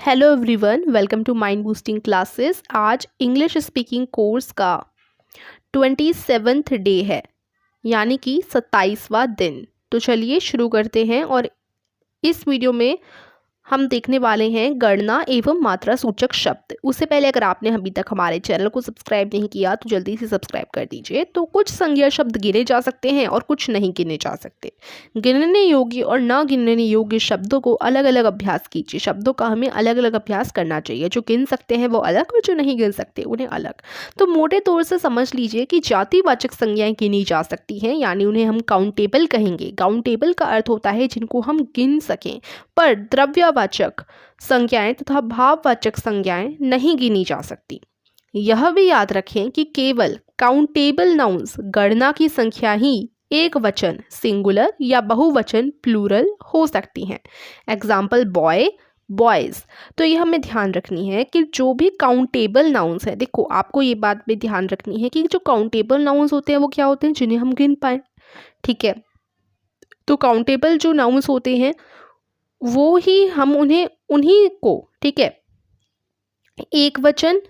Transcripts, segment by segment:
Hello everyone, welcome to mind boosting classes. आज English speaking course का 27वां day है, यानी कि 27वां दिन। तो चलिए शुरू करते हैं। और इस वीडियो में हम देखने वाले हैं गणना एवं मात्रा सूचक शब्द। उससे पहले अगर आपने अभी तक हमारे चैनल को सब्सक्राइब नहीं किया तो जल्दी से सब्सक्राइब कर दीजिए। तो कुछ संज्ञा शब्द गिने जा सकते हैं और कुछ नहीं गिने जा सकते। गिनने योग्य और न गिनने योग्य शब्दों को अलग अलग अभ्यास कीजिए। शब्दों का हमें अलग अलग अभ्यास करना चाहिए। जो गिन सकते हैं वो अलग और जो नहीं गिन सकते उन्हें अलग। तो मोटे तौर से समझ लीजिए कि जातिवाचक संज्ञाएं गिनी जा सकती हैं, यानी उन्हें हम काउंटेबल कहेंगे। काउंटेबल का अर्थ होता है जिनको हम गिन सकें, पर द्रव्यवाचक संज्ञाएं तथा भाववाचक संज्ञाएं नहीं गिनी जा सकती। यह भी याद रखें कि केवल काउंटेबल नाउन्स गणना की संख्या ही एक वचन सिंगुलर या बहुवचन प्लूरल हो सकती हैं। Example boy, boys. तो ये हमें ध्यान रखनी है कि जो भी काउंटेबल नाउन्स है, देखो आपको ये बात भी ध्यान रखनी है कि जो काउंटेबल नाउन्स होते हैं वो क्या होते हैं, जिन्हें हम गिन पाए। ठीक है, तो काउंटेबल जो नाउन्स होते हैं वो ही हम उन्हीं को, ठीक है, एक वचन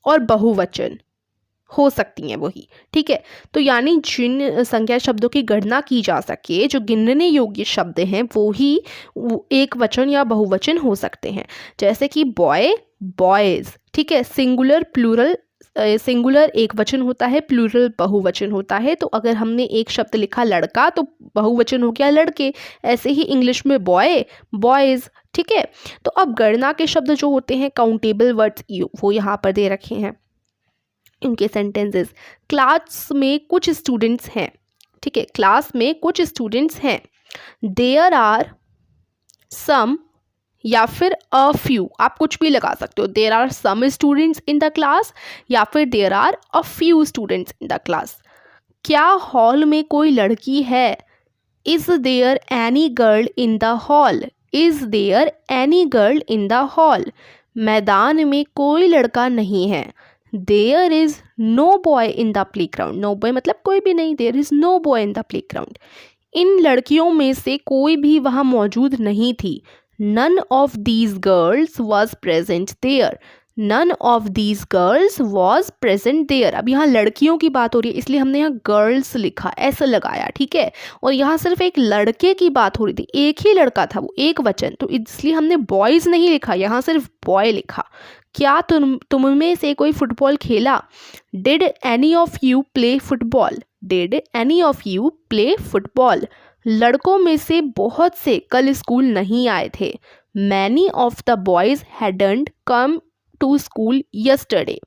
और बहुवचन हो सकती हैं वही। ठीक है, तो यानी जिन संज्ञा शब्दों की गणना की जा सके, जो गिनने योग्य शब्द हैं, वो ही एक वचन या बहुवचन हो सकते हैं। जैसे कि बॉय, बॉयज। ठीक है, सिंगुलर प्लूरल, सिंगुलर एक वचन होता है, प्लूरल बहुवचन होता है। तो अगर हमने एक शब्द लिखा लड़का तो बहुवचन हो गया लड़के। ऐसे ही इंग्लिश में बॉय, बॉयज। ठीक है, तो अब गणना के शब्द जो होते हैं काउंटेबल वर्ड्स, वो यहाँ पर दे रखे हैं। इनके सेंटेंसेस, क्लास में कुछ स्टूडेंट्स हैं। ठीक है, क्लास में कुछ स्टूडेंट्स हैं। देयर आर सम या फिर अ फ्यू, आप कुछ भी लगा सकते हो। There are some students in the class या फिर there are a few students in the class. क्या हॉल में कोई लड़की है? Is there any girl in the hall? Is there any girl in the hall? मैदान में कोई लड़का नहीं है। There is no boy in the playground. No boy मतलब कोई भी नहीं, there is no boy in the playground. इन लड़कियों में से कोई भी वहाँ मौजूद नहीं थी। None of these girls was present there. None of these girls was present there. अब यहाँ लड़कियों की बात हो रही है इसलिए हमने यहाँ गर्ल्स लिखा, ऐसा लगाया। ठीक है, और यहाँ सिर्फ एक लड़के की बात हो रही थी, एक ही लड़का था, वो एक वचन, तो इसलिए हमने बॉयज नहीं लिखा, यहाँ सिर्फ बॉय लिखा। क्या तुम में से कोई फुटबॉल खेला? Did any of you play football? Did any of you play football? लड़कों में से बहुत से कल स्कूल नहीं आए थे। Many of the boys hadn't come to school yesterday.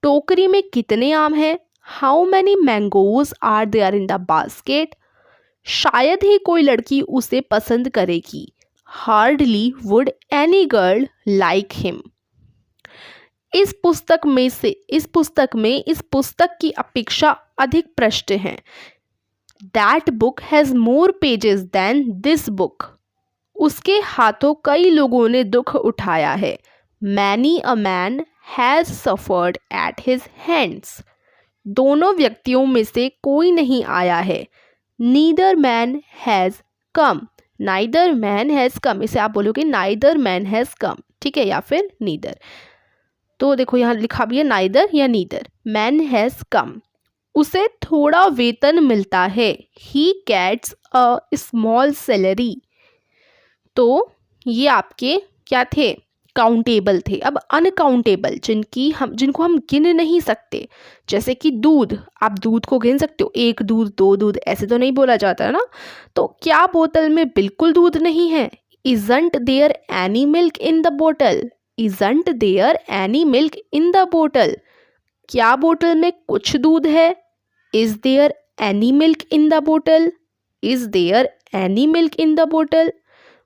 टोकरी में कितने आम हैं? How many mangoes are there in the basket? शायद ही कोई लड़की उसे पसंद करेगी। Hardly would any girl like him. इस पुस्तक में इस पुस्तक की अपेक्षा अधिक पृष्ठ हैं। That book has more pages than this book. उसके हाथों कई लोगों ने दुख उठाया है। Many a man has suffered at his hands. दोनों व्यक्तियों में से कोई नहीं आया है। Neither man has come. Neither man has come. इसे आप बोलोगे neither man has come. ठीक है, या फिर neither। तो देखो यहाँ लिखा भी है neither या neither. Man has come. उसे थोड़ा वेतन मिलता है। He gets a small salary. तो ये आपके क्या थे? काउंटेबल थे। अब अनकाउंटेबल, जिनको हम गिन नहीं सकते, जैसे कि दूध। आप दूध को गिन सकते हो, एक दूध, दो दूध, ऐसे तो नहीं बोला जाता है ना। तो क्या बोतल में बिल्कुल दूध नहीं है? Isn't there any milk in the bottle? Isn't there any milk in the bottle? क्या बोतल में कुछ दूध है? Is there any milk in the bottle? Is there any milk in the bottle?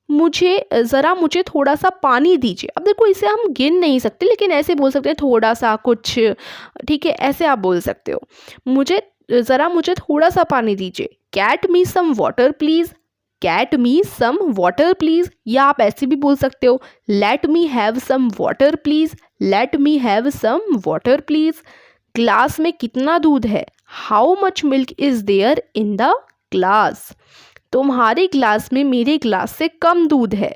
मुझे थोड़ा सा पानी दीजिए। अब देखो इसे हम गिन नहीं सकते, लेकिन ऐसे बोल सकते हैं थोड़ा सा कुछ। ठीक है, ऐसे आप बोल सकते हो, मुझे थोड़ा सा पानी दीजिए। Get me some water please. Get me some water please. या आप ऐसे भी बोल सकते हो Let me have some water please. Let me have some water please. Glass में कितना दूध है? How much milk is there in the glass? तुम्हारे ग्लास में मेरे ग्लास से कम दूध है।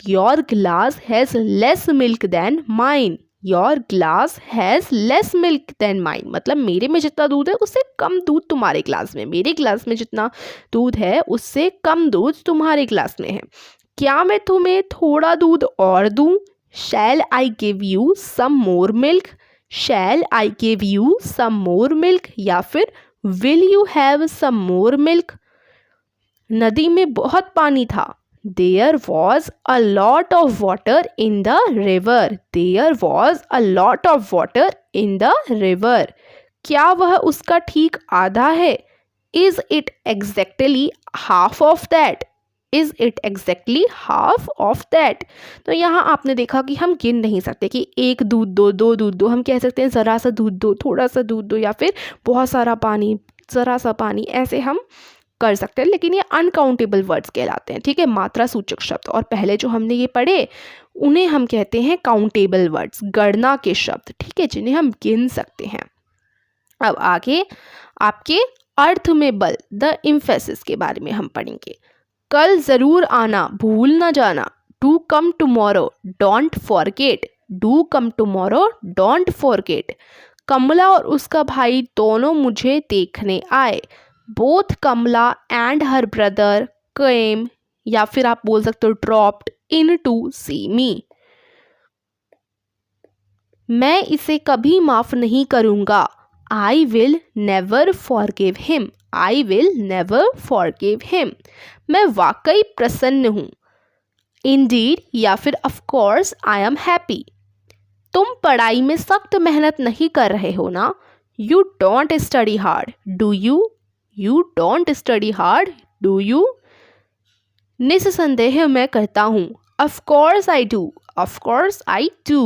Your glass has less milk then mine. Your glass has less milk then mine, मतलब मेरे में जितना दूध है उससे कम दूध तुम्हारे ग्लास में, मेरे ग्लास में जितना दूध है उससे कम दूध तुम्हारे ग्लास में है। क्या मैं तुम्हें थोड़ा दूध और दूं? Shall I give you some more milk? Shall I give you some more milk, या फिर will you have some more milk? नदी में बहुत पानी था। There was a lot of water in the river. There was a lot of water in the river. क्या वह उसका ठीक आधा है? Is it exactly half of that? Is it exactly half of that? तो यहाँ आपने देखा कि हम गिन नहीं सकते कि एक दूध दो, दो दूध दो, हम कह सकते हैं ज़रा सा दूध दो, थोड़ा सा दूध दो, या फिर बहुत सारा पानी, ज़रा सा पानी, ऐसे हम कर सकते हैं, लेकिन ये अनकाउंटेबल वर्ड्स कहलाते हैं। ठीक है, मात्रा सूचक शब्द। और पहले जो हमने ये पढ़े उन्हें हम कहते हैं काउंटेबल वर्ड्स, गणना के शब्द। ठीक है, जिन्हें हम गिन सकते हैं। अब आगे आपके अर्थ में बल, द एम्फेसिस के बारे में हम पढ़ेंगे। कल ज़रूर आना, भूल ना जाना। Do come tomorrow, don't forget. Do come tomorrow, don't forget. Kamala और उसका भाई दोनों मुझे देखने आए। Both Kamala and her brother came, या फिर आप बोल सकते हो ड्रॉप्ड इन टू सी मी। मैं इसे कभी माफ नहीं करूँगा। I will never forgive him. I will never forgive him. मैं वाकई प्रसन्न हूँ। इंडीड, या फिर of course I am happy. तुम पढ़ाई में सख्त मेहनत नहीं कर रहे हो ना? You don't study hard, do you? You don't study hard, do you? निस्संदेह मैं करता हूँ। Of course I do. Of course I do.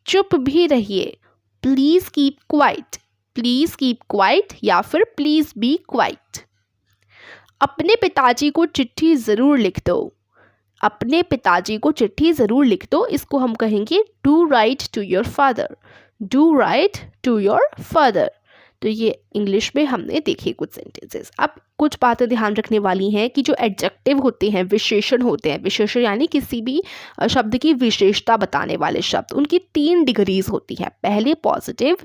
चुप भी रहिए। Please keep quiet. Please keep quiet, या फिर Please be quiet. अपने पिताजी को चिट्ठी ज़रूर लिख दो। अपने पिताजी को चिट्ठी ज़रूर लिख दो, इसको हम कहेंगे Do write to your father. Do write to your father. तो ये इंग्लिश में हमने देखे कुछ सेंटेंसेस। अब कुछ बातें ध्यान रखने वाली हैं कि जो एडजेक्टिव होते हैं, विशेषण होते हैं, विशेषण यानी किसी भी शब्द की विशेषता बताने वाले शब्द, उनकी 3 डिग्रीज होती हैं। पहले पॉजिटिव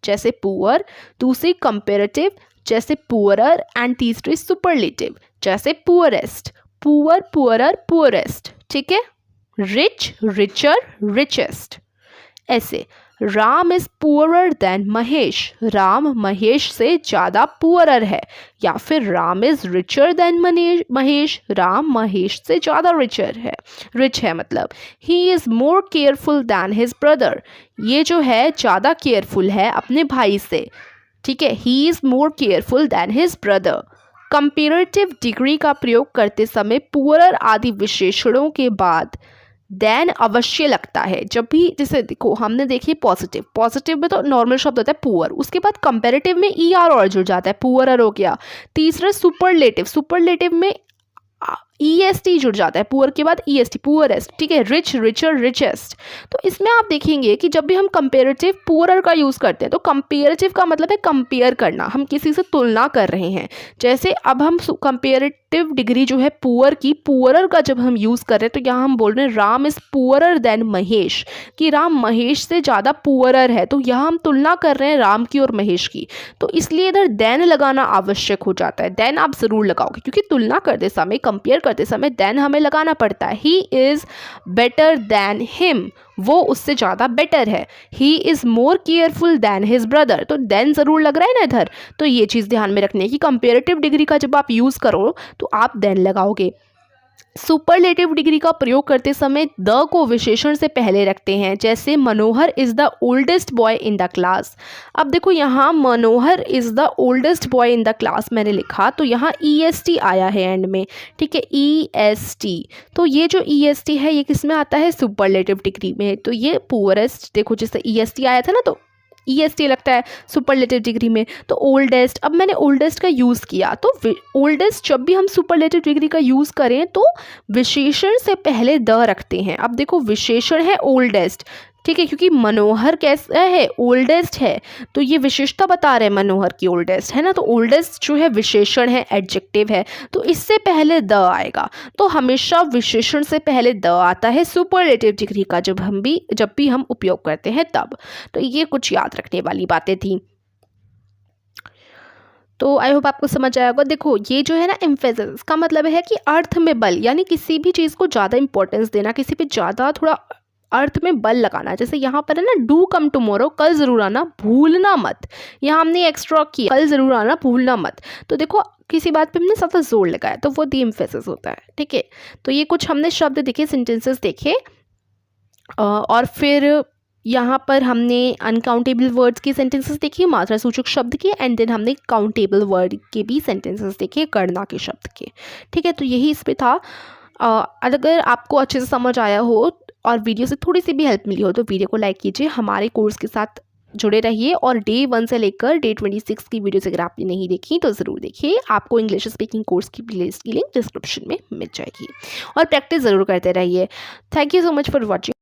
जैसे पुअर, दूसरी कंपेरेटिव जैसे पुअरर, एंड तीसरी सुपरलेटिव जैसे पुअरेस्ट। Poor, poorer, poorest. ठीक है, रिच, रिचर, रिचेस्ट। ऐसे Ram is poorer then Mahesh. Ram Mahesh से ज़्यादा पुअरर है। या फिर Ram is richer then Mahesh. Ram Mahesh से ज़्यादा रिच है मतलब। He is more careful than his brother. ये जो है ज़्यादा केयरफुल है अपने भाई से। ठीक है, he is more careful than his brother. Comparative degree का प्रयोग करते समय पुअरर आदि विशेषणों के बाद देन अवश्य लगता है। जब भी, जैसे देखो हमने देखी पॉजिटिव में तो नॉर्मल शब्द होता है पुअर, उसके बाद कंपैरेटिव में ER और जुड़ जाता है, पुअरर हो गया। तीसरा सुपरलेटिव में EST जुड़ जाता है, पुअर के बाद EST, पुअरेस्ट। ठीक है, रिच, रिचर, रिचेस्ट। तो इसमें आप देखेंगे कि जब भी हम कंपेरेटिव पुअरर का यूज़ करते हैं तो कंपेरेटिव का मतलब है कंपेयर करना, हम किसी से तुलना कर रहे हैं। जैसे अब हम कंपेरेटिव डिग्री जो है पुअर की, पुअरर का जब हम यूज़ कर रहे हैं तो यहाँ हम बोल रहे हैं Ram is poorer then Mahesh, कि राम महेश से ज़्यादा पुअरर है। तो यहाँ हम तुलना कर रहे हैं राम की और महेश की, तो इसलिए इधर देन लगाना आवश्यक हो जाता है। देन आप ज़रूर लगाओगे क्योंकि तुलना करते समय, कंपेयर करते समय देन हमें लगाना पड़ता है। He is better than him, वो उससे ज़्यादा बेटर है। He is more careful than his brother, तो देन ज़रूर लग रहा है ना इधर। तो ये चीज़ ध्यान में रखनी है कि कंपेरेटिव डिग्री का जब आप यूज़ करो तो आप देन लगाओगे। सुपरलेटिव डिग्री का प्रयोग करते समय द को विशेषण से पहले रखते हैं, जैसे Manohar is the oldest boy in the class. अब देखो यहाँ Manohar is the oldest boy in the class मैंने लिखा, तो यहाँ EST आया है एंड में। ठीक है, EST, तो ये जो EST है ये किस में आता है? सुपरलेटिव डिग्री में। तो ये पुअरेस्ट, देखो जैसे EST आया था ना, तो EST लगता है सुपरलेटिव डिग्री में। तो ओल्डेस्ट, अब मैंने ओल्डेस्ट का यूज़ किया, तो ओल्डेस्ट जब भी हम सुपरलेटिव डिग्री का यूज़ करें तो विशेषण से पहले द रखते हैं। अब देखो विशेषण है ओल्डेस्ट, ठीक है, क्योंकि मनोहर कैसा है, ओल्डेस्ट है, तो ये विशेषता बता रहे हैं मनोहर की ओल्डेस्ट है ना, तो ओल्डेस्ट जो है विशेषण है, एडजेक्टिव है, तो इससे पहले द आएगा। तो हमेशा विशेषण से पहले द आता है सुपरलेटिव डिग्री का, जब भी हम उपयोग करते हैं तब। तो ये कुछ याद रखने वाली बातें थी। तो आई होप आपको समझ आया होगा। देखो ये जो है ना एम्फेसिस का मतलब है कि अर्थ में बल, यानी किसी भी चीज़ को ज़्यादा इंपॉर्टेंस देना, किसी पे ज़्यादा थोड़ा अर्थ में बल लगाना। जैसे यहाँ पर है ना, डू कम टुमारो, कल ज़रूर आना, भूलना मत। यहाँ हमने एक्स्ट्रा किया, कल ज़रूर आना, भूलना मत। तो देखो किसी बात पे हमने ज़्यादा जोर लगाया तो वो दी एम्फेसिस होता है। ठीक है, तो ये कुछ हमने शब्द देखे, सेंटेंसेस देखे, और फिर यहाँ पर हमने अनकाउंटेबल वर्ड्स के सेंटेंसेस देखे, मात्रा सूचक शब्द के, एंड देन हमने काउंटेबल वर्ड के भी सेंटेंसेस देखे, गणना के शब्द के। ठीक है, तो यही इस पे था। अगर आपको अच्छे से समझ आया हो और वीडियो से थोड़ी सी भी हेल्प मिली हो तो वीडियो को लाइक कीजिए, हमारे कोर्स के साथ जुड़े रहिए, और डे 1 से लेकर डे 26 की वीडियोस अगर आपने नहीं देखी तो ज़रूर देखिए। आपको इंग्लिश स्पीकिंग कोर्स की प्लेलिस्ट की लिंक डिस्क्रिप्शन में मिल जाएगी, और प्रैक्टिस ज़रूर करते रहिए। Thank you so much for watching.